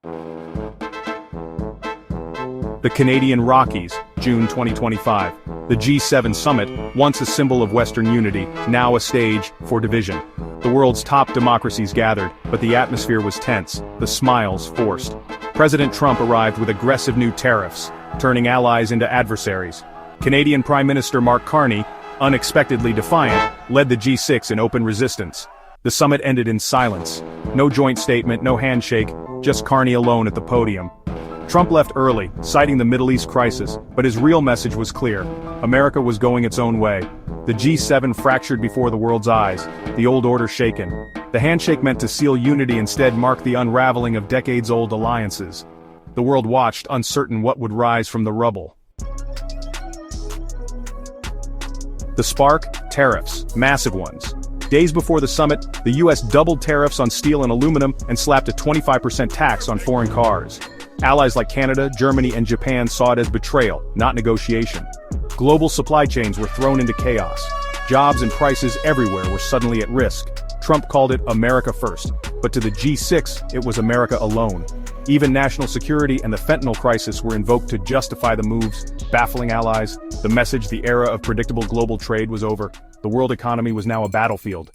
The Canadian Rockies, June 2025. The G7 summit, once a symbol of Western unity, now a stage for division. The world's top democracies gathered, but the atmosphere was tense, the smiles forced. President Trump arrived with aggressive new tariffs, turning allies into adversaries. Canadian Prime Minister Mark Carney, unexpectedly defiant, led the G6 in open resistance. The summit ended in silence. No joint statement, no handshake, just Carney alone at the podium. Trump left early, citing the Middle East crisis, but his real message was clear. America was going its own way. The G7 fractured before the world's eyes, the old order shaken. The handshake meant to seal unity instead marked the unraveling of decades-old alliances. The world watched, uncertain what would rise from the rubble. The spark? Tariffs, massive ones. Days before the summit, the US doubled tariffs on steel and aluminum and slapped a 25% tax on foreign cars. Allies like Canada, Germany, and Japan saw it as betrayal, not negotiation. Global supply chains were thrown into chaos. Jobs and prices everywhere were suddenly at risk. Trump called it America first, but to the G6, it was America alone. Even national security and the fentanyl crisis were invoked to justify the moves, baffling allies. The message, the era of predictable global trade, was over. The world economy was now a battlefield.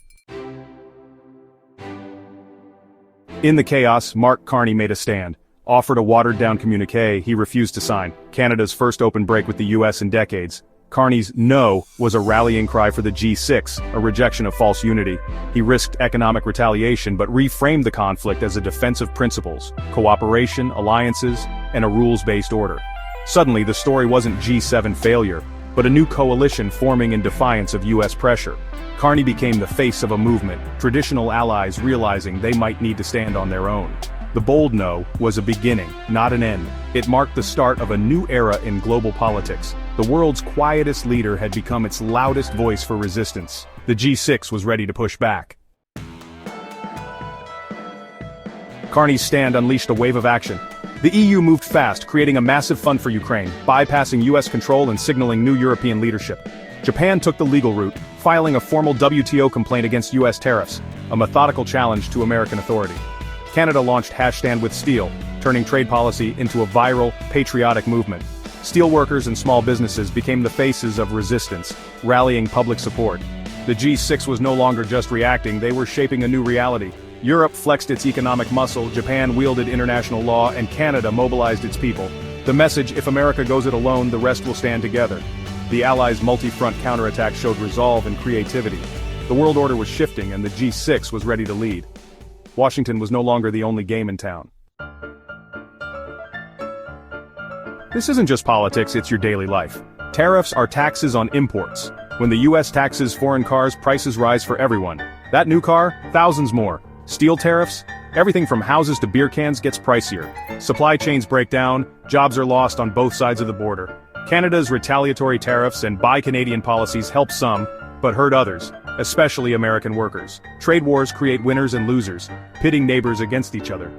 In the chaos, Mark Carney made a stand. Offered a watered-down communique he refused to sign, Canada's first open break with the US in decades. Carney's no was a rallying cry for the G6, a rejection of false unity. He risked economic retaliation but reframed the conflict as a defense of principles, cooperation, alliances, and a rules-based order. Suddenly, the story wasn't G7 failure, but a new coalition forming in defiance of US pressure. Carney became the face of a movement, traditional allies realizing they might need to stand on their own. The bold no was a beginning, not an end. It marked the start of a new era in global politics. The world's quietest leader had become its loudest voice for resistance. The G6 was ready to push back. Carney's stand unleashed a wave of action. The EU moved fast, creating a massive fund for Ukraine, bypassing US control and signaling new European leadership. Japan took the legal route, filing a formal WTO complaint against US tariffs, a methodical challenge to American authority. Canada launched Stand with Steel, turning trade policy into a viral, patriotic movement. Steelworkers and small businesses became the faces of resistance, rallying public support. The G6 was no longer just reacting, they were shaping a new reality. Europe flexed its economic muscle, Japan wielded international law, and Canada mobilized its people. The message, if America goes it alone, the rest will stand together. The Allies' multi-front counterattack showed resolve and creativity. The world order was shifting and the G6 was ready to lead. Washington was no longer the only game in town. This isn't just politics, it's your daily life. Tariffs are taxes on imports. When the US taxes foreign cars, prices rise for everyone. That new car, thousands more. Steel tariffs? Everything from houses to beer cans gets pricier. Supply chains break down, jobs are lost on both sides of the border. Canada's retaliatory tariffs and Buy Canadian policies help some, but hurt others, especially American workers. Trade wars create winners and losers, pitting neighbors against each other.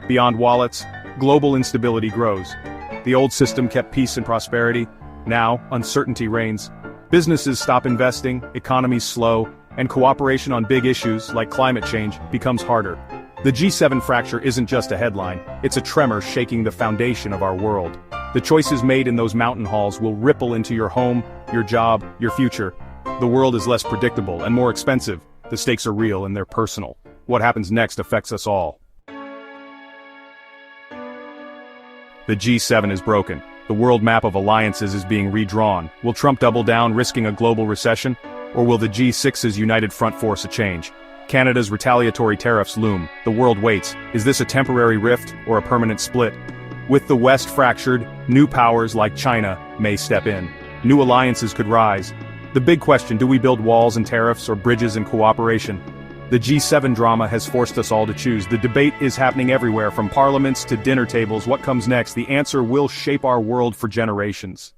Beyond wallets, global instability grows. The old system kept peace and prosperity. Now, uncertainty reigns. Businesses stop investing, economies slow, and cooperation on big issues, like climate change, becomes harder. The G7 fracture isn't just a headline, it's a tremor shaking the foundation of our world. The choices made in those mountain halls will ripple into your home, your job, your future. The world is less predictable and more expensive. The stakes are real and they're personal. What happens next affects us all. The G7 is broken. The world map of alliances is being redrawn. Will Trump double down, risking a global recession? Or will the G6's united front force a change? Canada's retaliatory tariffs loom. The world waits. Is this a temporary rift or a permanent split? With the West fractured, new powers like China may step in. New alliances could rise. The big question, do we build walls and tariffs or bridges and cooperation? The G7 drama has forced us all to choose. The debate is happening everywhere, from parliaments to dinner tables. What comes next? The answer will shape our world for generations.